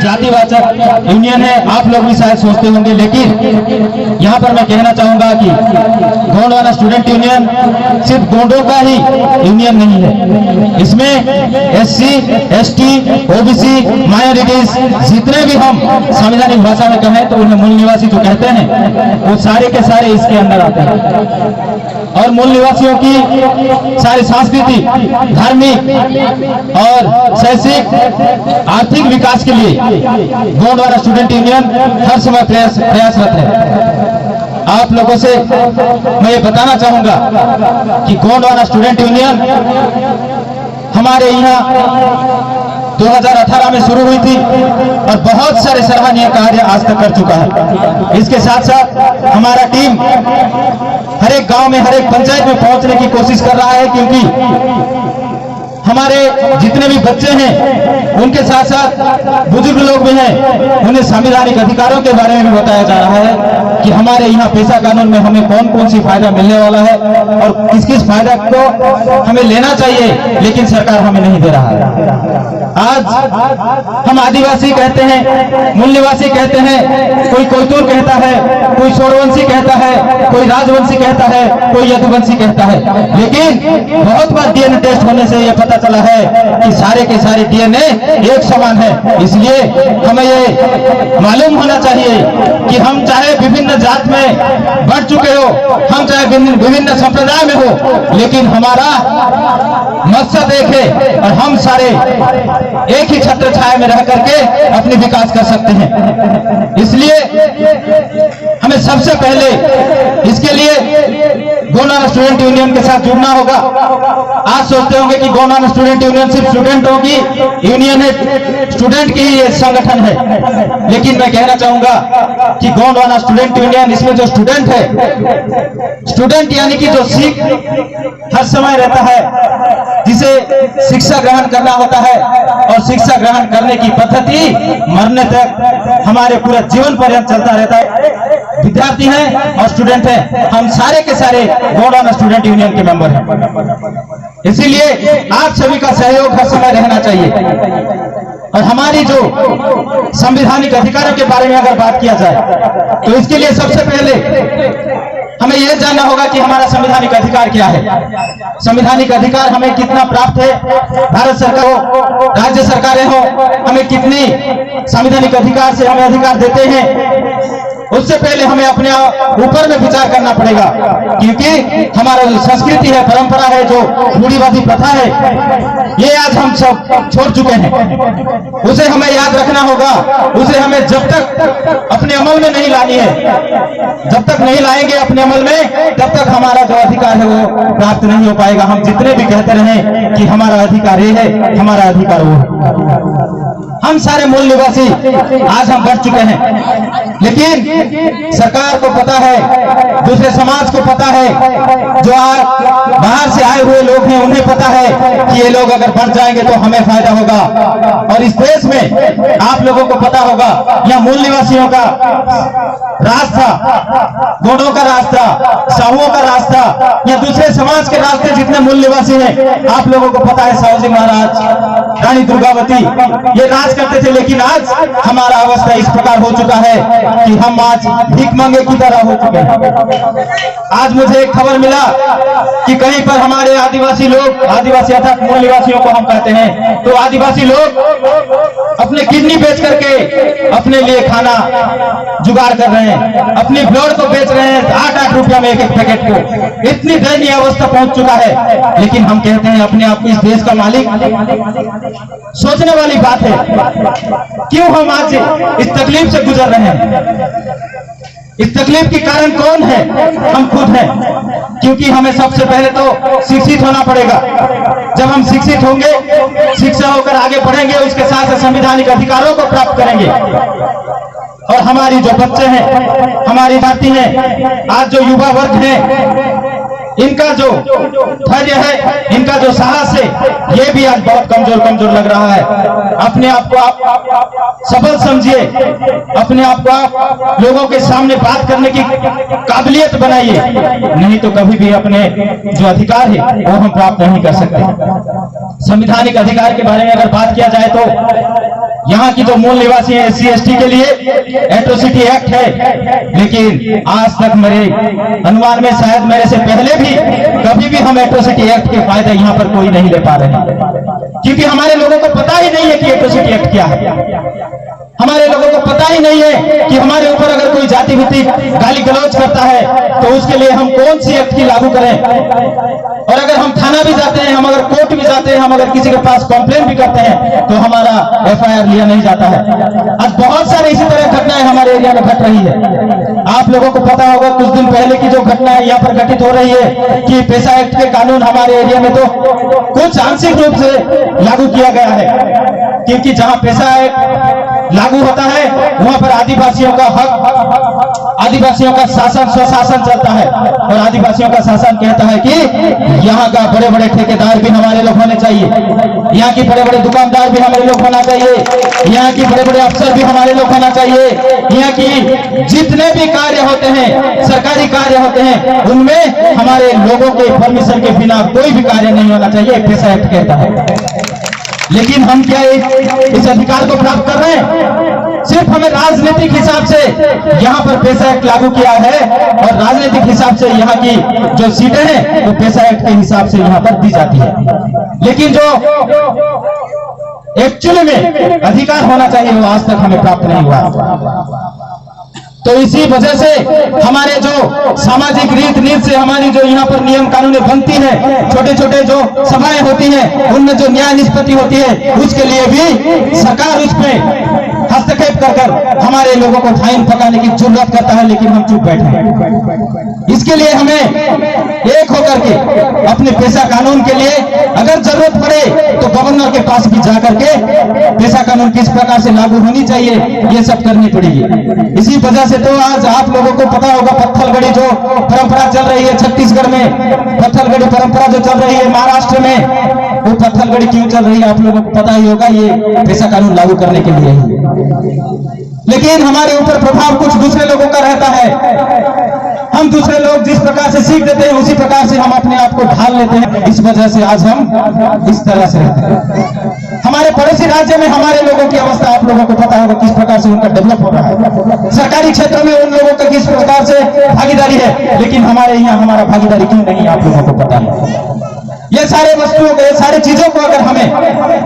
जातिवाचक union है, आप लोग भी शायद सोचते होंगे, लेकिन यहाँ पर मैं कहना चाहूंगा कि गोंडवाना स्टूडेंट यूनियन सिर्फ गोंडों का ही यूनियन नहीं है। इसमें SC, ST, OBC, माइनॉरिटीज जितने भी हम संवैधानिक भाषा में कहें तो उन्हें मूल निवासी जो कहते हैं वो सारे के सारे इसके अंदर आते हैं। और मूल निवासियों की सारी सांस्कृतिक, धार्मिक और शैक्षिक, आर्थिक विकास के लिए गोंडवाना स्टूडेंट यूनियन हर समय प्रयासरत है। आप लोगों से मैं ये बताना चाहूंगा कि गोंडवाना स्टूडेंट यूनियन हमारे यहाँ 2018 में शुरू हुई थी और बहुत सारे सराहनीय कार्य आज तक कर चुका है। इसके साथ साथ हमारा टीम हर एक गांव में, हर एक पंचायत में पहुंचने की कोशिश कर रहा है, क्योंकि हमारे जितने भी बच्चे हैं उनके साथ साथ बुजुर्ग लोग भी हैं, उन्हें संवैधानिक अधिकारों के बारे में भी बताया जा रहा है कि हमारे यहाँ पेशा कानून में हमें कौन कौन सी फायदा मिलने वाला है और किस किस फायदा को हमें लेना चाहिए, लेकिन सरकार हमें नहीं दे रहा है। आज हम आदिवासी कहते हैं, मूल निवासी कहते हैं, कोई कोयतूर कहता है, कोई सोरवंशी कहता है, कोई राजवंशी कहता है, कोई यदुवंशी कहता है, लेकिन बहुत बार डीएनए टेस्ट होने से यह पता चला है कि सारे के सारे डीएनए एक समान है। इसलिए हमें ये मालूम होना चाहिए कि हम चाहे विभिन्न जात में बढ़ चुके हो, हम चाहे विभिन्न संप्रदाय में हो, लेकिन हमारा मकसद एक है और हम सारे एक ही छत्र छाया में रह करके अपनी विकास कर सकते हैं। इसलिए हमें सबसे पहले इसके लिए गोंडवाना स्टूडेंट यूनियन के साथ जुड़ना होगा। आज सोचते होंगे कि गोंडवाना स्टूडेंट यूनियन सिर्फ स्टूडेंटों की यूनियन है, स्टूडेंट की ये संगठन है, लेकिन मैं कहना चाहूंगा कि गोंडवाना स्टूडेंट यूनियन, इसमें जो स्टूडेंट है, स्टूडेंट यानी कि जो सीख हर समय रहता है, जिसे शिक्षा ग्रहण करना होता है और शिक्षा ग्रहण करने की पद्धति मरने तक हमारे पूरा जीवन पर्यंत चलता रहता है। विद्यार्थी हैं और स्टूडेंट हैं, हम सारे के सारे गोंडवाना स्टूडेंट यूनियन के मेंबर हैं। इसीलिए आप सभी का सहयोग हर समय रहना चाहिए। और हमारी जो संवैधानिक अधिकारों के बारे में अगर बात किया जाए तो इसके लिए सबसे पहले हमें यह जानना होगा कि हमारा संवैधानिक अधिकार क्या है। संवैधानिक अधिकार हमें कितना प्राप्त है, भारत सरकार हो, राज्य सरकारें हो, हमें कितनी संवैधानिक अधिकार से हमें अधिकार देते हैं, उससे पहले हमें अपने ऊपर में विचार करना पड़ेगा, क्योंकि हमारा जो संस्कृति है, परंपरा है, जो रूढ़िवादी प्रथा है, ये आज हम सब छोड़ चुके हैं। उसे हमें याद रखना होगा, उसे हमें जब तक अपने अमल में नहीं लानी है, जब तक नहीं लाएंगे अपने अमल में, तब तक हमारा जो अधिकार है वो प्राप्त नहीं हो पाएगा। हम जितने भी कहते रहें कि हमारा अधिकार ये है, हमारा अधिकार वो है। हम सारे मूल निवासी आज हम बढ़ चुके हैं, लेकिन सरकार को पता है, दूसरे समाज को पता है, जो बाहर से आए हुए लोग हैं उन्हें पता है कि ये लोग अगर बढ़ जाएंगे तो हमें फायदा होगा। और इस देश में आप लोगों को पता होगा, यह मूल निवासियों का रास्ता, गोंडों का रास्ता, साहुओं का रास्ता, या दूसरे समाज के रास्ते जितने मूल निवासी हैं, आप लोगों को पता है, साहू जी महाराज, रानी दुर्गावती ये राज करते थे, लेकिन आज हमारा अवस्था इस प्रकार हो चुका है कि हम आज भीख मांगे की तरह हो चुके हैं। आज मुझे एक खबर मिला कि कहीं पर हमारे आदिवासी लोग, आदिवासी अर्थात मूल निवासियों को हम कहते हैं, तो आदिवासी लोग अपने किडनी बेच करके अपने लिए खाना जुगाड़ कर रहे हैं, अपनी ब्लड को बेच रहे हैं 8-8 रुपया में एक पैकेट को। इतनी दयनीय अवस्था पहुंच चुका है, लेकिन हम कहते हैं अपने आप को इस देश का मालिक। सोचने वाली बात है, क्यों हम आज इस तकलीफ से गुजर रहे हैं? इस तकलीफ के कारण कौन है? हम खुद हैं, क्योंकि हमें सबसे पहले तो शिक्षित होना पड़ेगा। जब हम शिक्षित होंगे, शिक्षा होकर आगे बढ़ेंगे, उसके साथ संवैधानिक अधिकारों को प्राप्त करेंगे। और हमारी जो बच्चे हैं, हमारी जाति हैं, आज जो युवा वर्ग है, इनका जो धैर्य है, इनका जो साहस है, ये भी आज बहुत कमजोर लग रहा है। अपने आप को आप सफल समझिए, अपने आप को आप लोगों के सामने बात करने की काबिलियत बनाइए, नहीं तो कभी भी अपने जो अधिकार है वो हम प्राप्त नहीं कर सकते। संवैधानिक अधिकार के बारे में अगर बात किया जाए तो यहाँ की जो मूल निवासी है SC ST के लिए एट्रोसिटी एक्ट है, लेकिन आज तक मेरे अनुमान में शायद मेरे से पहले भी कभी भी हम एट्रोसिटी एक्ट के फायदे यहाँ पर कोई नहीं ले पा रहे हैं, क्योंकि हमारे लोगों को पता ही नहीं है कि एट्रोसिटी एक्ट क्या है। हमारे लोगों को पता ही नहीं है कि हमारे ऊपर अगर कोई जाति भित्तिक गाली गलौज करता है तो उसके लिए हम कौन सी एक्ट की लागू करें, और अगर हम थाना भी जाते हैं, हम अगर कोर्ट भी जाते हैं, हम अगर किसी के पास कंप्लेंट भी करते हैं तो हमारा FIR लिया नहीं जाता है। आज बहुत सारे इसी तरह घटनाएं हमारे एरिया में घट रही है। आप लोगों को पता होगा कुछ दिन पहले की जो घटना है यहाँ पर घटित हो रही है कि पेशा एक्ट के कानून हमारे एरिया में तो कुछ आंशिक रूप से लागू किया गया है, क्योंकि जहां पेशा एक्ट लागू होता है वहां पर आदिवासियों का हक, आदिवासियों का शासन, स्वशासन चलता है, और आदिवासियों का शासन कहता है कि यहाँ का बड़े बड़े ठेकेदार भी हमारे लोग होने चाहिए, यहाँ की बड़े बड़े दुकानदार भी हमारे लोग होना चाहिए, यहाँ की बड़े बड़े अफसर भी हमारे लोग होना चाहिए, यहाँ की जितने भी कार्य होते हैं, सरकारी कार्य होते हैं, उनमें हमारे लोगों के परमिशन के बिना कोई भी कार्य नहीं होना चाहिए, पेशा एक्ट कहता है। लेकिन हम क्या इस अधिकार को प्राप्त कर रहे हैं? सिर्फ हमें राजनीतिक हिसाब से यहाँ पर पेशा एक्ट लागू किया है, और राजनीतिक हिसाब से यहाँ की जो सीटें हैं वो पेशा एक्ट के हिसाब से यहाँ पर दी जाती है, लेकिन जो एक्चुअली में अधिकार होना चाहिए वो आज तक हमें प्राप्त नहीं हुआ। तो इसी वजह से हमारे जो सामाजिक रीत नीति से हमारी जो यहाँ पर नियम कानून बनती है, छोटे छोटे जो सभाएं होती हैं, उनमें जो न्याय निष्पत्ति होती है, उसके लिए भी सरकार उसमें हस्तक्षेप कर हमारे लोगों को फाइन पकाने की जरूरत करता है, लेकिन हम चुप बैठे हैं। इसके लिए हमें एक होकर के अपने पेशा कानून के लिए अगर जरूरत पड़े तो गवर्नर के पास भी जाकर के पेशा कानून किस प्रकार से लागू होनी चाहिए ये सब करनी पड़ेगी। इसी वजह से तो आज आप लोगों को पता होगा पत्थलगड़ी जो परंपरा चल रही है छत्तीसगढ़ में, पत्थलगड़ी परंपरा जो चल रही है महाराष्ट्र में, वो पत्थलगड़ी क्यों चल रही है आप लोगों को पता ही होगा, ये पेशा कानून लागू करने के लिए ही। लेकिन हमारे ऊपर प्रभाव कुछ दूसरे लोगों का रहता है, हम दूसरे लोग जिस प्रकार से सीख देते हैं उसी प्रकार से हम अपने आप को ढाल लेते हैं, इस वजह से आज हम इस तरह से रहते हैं। हमारे पड़ोसी राज्य में हमारे लोगों की अवस्था आप लोगों को पता होगा किस प्रकार से उनका डेवलप हो रहा है, सरकारी क्षेत्रों में उन लोगों का किस प्रकार से भागीदारी है, लेकिन हमारे यहाँ हमारा भागीदारी क्यों नहीं आप लोगों को पता है। ये सारे वस्तुओं को, ये सारी चीजों को अगर हमें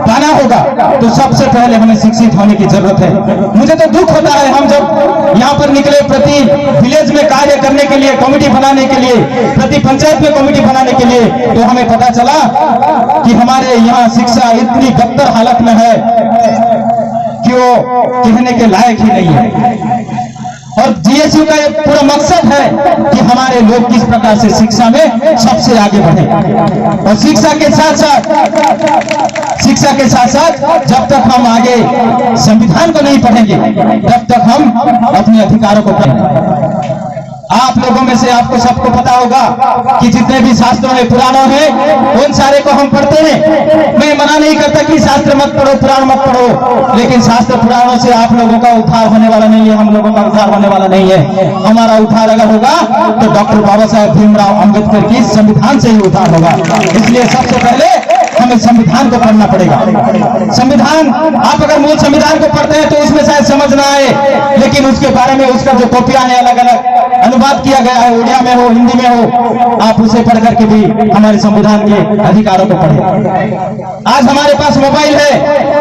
पाना होगा तो सबसे पहले हमें शिक्षित होने की जरूरत है। मुझे तो दुख होता है, हम जब यहाँ पर निकले प्रति विलेज में कार्य करने के लिए, कमेटी बनाने के लिए, प्रति पंचायत में कमेटी बनाने के लिए, तो हमें पता चला कि हमारे यहाँ शिक्षा इतनी बदतर हालत में है कि वो कहने के लायक ही नहीं है। और GSU का एक पूरा मकसद है कि हमारे लोग किस प्रकार से शिक्षा में सबसे आगे बढ़े, और शिक्षा के साथ साथ जब तक हम आगे संविधान को नहीं पढ़ेंगे तब तक हम अपने अधिकारों को पढ़ेंगे। आप लोगों में से आपको सबको पता होगा कि जितने भी शास्त्रों हैं, पुराणों हैं, उन सारे को हम पढ़ते हैं। मैं मना नहीं करता कि शास्त्र मत पढ़ो, पुराण मत पढ़ो, लेकिन शास्त्र पुराणों से आप लोगों का उद्धार होने वाला नहीं है, हम लोगों का उद्धार होने वाला नहीं है। हमारा उद्धार अगर होगा तो डॉक्टर बाबा साहेब भीमराव अम्बेडकर की संविधान से ही उद्धार होगा। इसलिए सबसे पहले हमें संविधान को पढ़ना पड़ेगा। संविधान, आप अगर मूल संविधान को पढ़ते हैं तो उसमें शायद समझ ना आए, लेकिन उसके बारे में उसका जो कॉपियां हैं अलग अलग अनुवाद किया गया है, उड़िया में हो, हिंदी में हो, आप उसे पढ़ करके भी हमारे संविधान के अधिकारों को पढ़ें। आज हमारे पास मोबाइल है,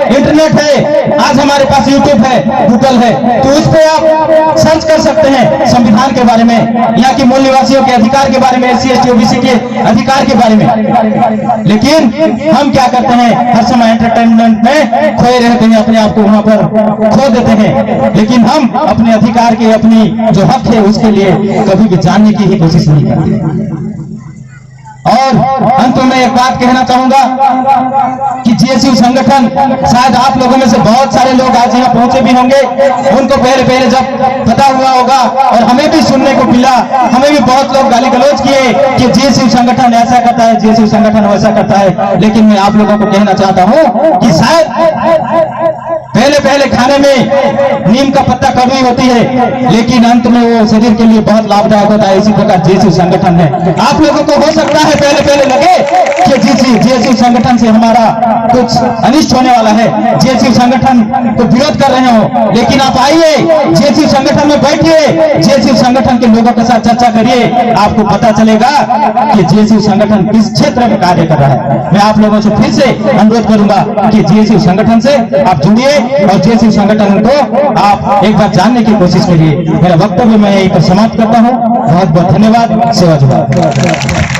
इंटरनेट है, आज हमारे पास यूट्यूब है, गूगल है, तो उस पर आप सर्च कर सकते हैं संविधान के बारे में, यहाँ की मूल निवासियों के अधिकार के बारे में, SC ST OBC के अधिकार के बारे में। लेकिन हम क्या करते हैं, हर समय एंटरटेनमेंट में खोए रहते हैं, अपने आप को वहां पर खो देते हैं, लेकिन हम अपने अधिकार के, अपनी जो हक है उसके लिए कभी भी जानने की ही कोशिश नहीं करते। और अंत में एक बात कहना चाहूंगा कि GSU संगठन, शायद आप लोगों में से बहुत सारे लोग आज यहाँ पहुंचे भी होंगे, उनको पहले जब पता हुआ होगा, और हमें भी सुनने को मिला, हमें भी बहुत लोग गाली गलौज किए कि GSU संगठन ऐसा करता है, GSU संगठन वैसा करता है। लेकिन मैं आप लोगों को कहना चाहता हूं कि शायद पहले खाने में नीम का पत्ता कड़वी होती है, लेकिन अंत में वो शरीर के लिए बहुत लाभदायक होता है। इसी प्रकार GSU संगठन है। आप लोगों को हो सकता है पहले लगे कि GSU संगठन से हमारा कुछ अनिष्ट होने वाला है, जेएसयू संगठन को विरोध कर रहे हो, लेकिन आप आइए जेएसयू संगठन में बैठिए, जेएसयू संगठन के लोगों के साथ चर्चा करिए, आपको पता चलेगा कि जेएसयू संगठन किस क्षेत्र में कार्य कर रहा है। मैं आप लोगों से फिर से अनुरोध करूंगा कि जेएसयू संगठन से आप जुड़िए और जेएसयू संगठन को आप एक बार जानने की कोशिश करिए। मेरा वक्तव्य मैं यहीं पर समाप्त करता हूं। बहुत बहुत धन्यवाद। सेवा जुड़ा।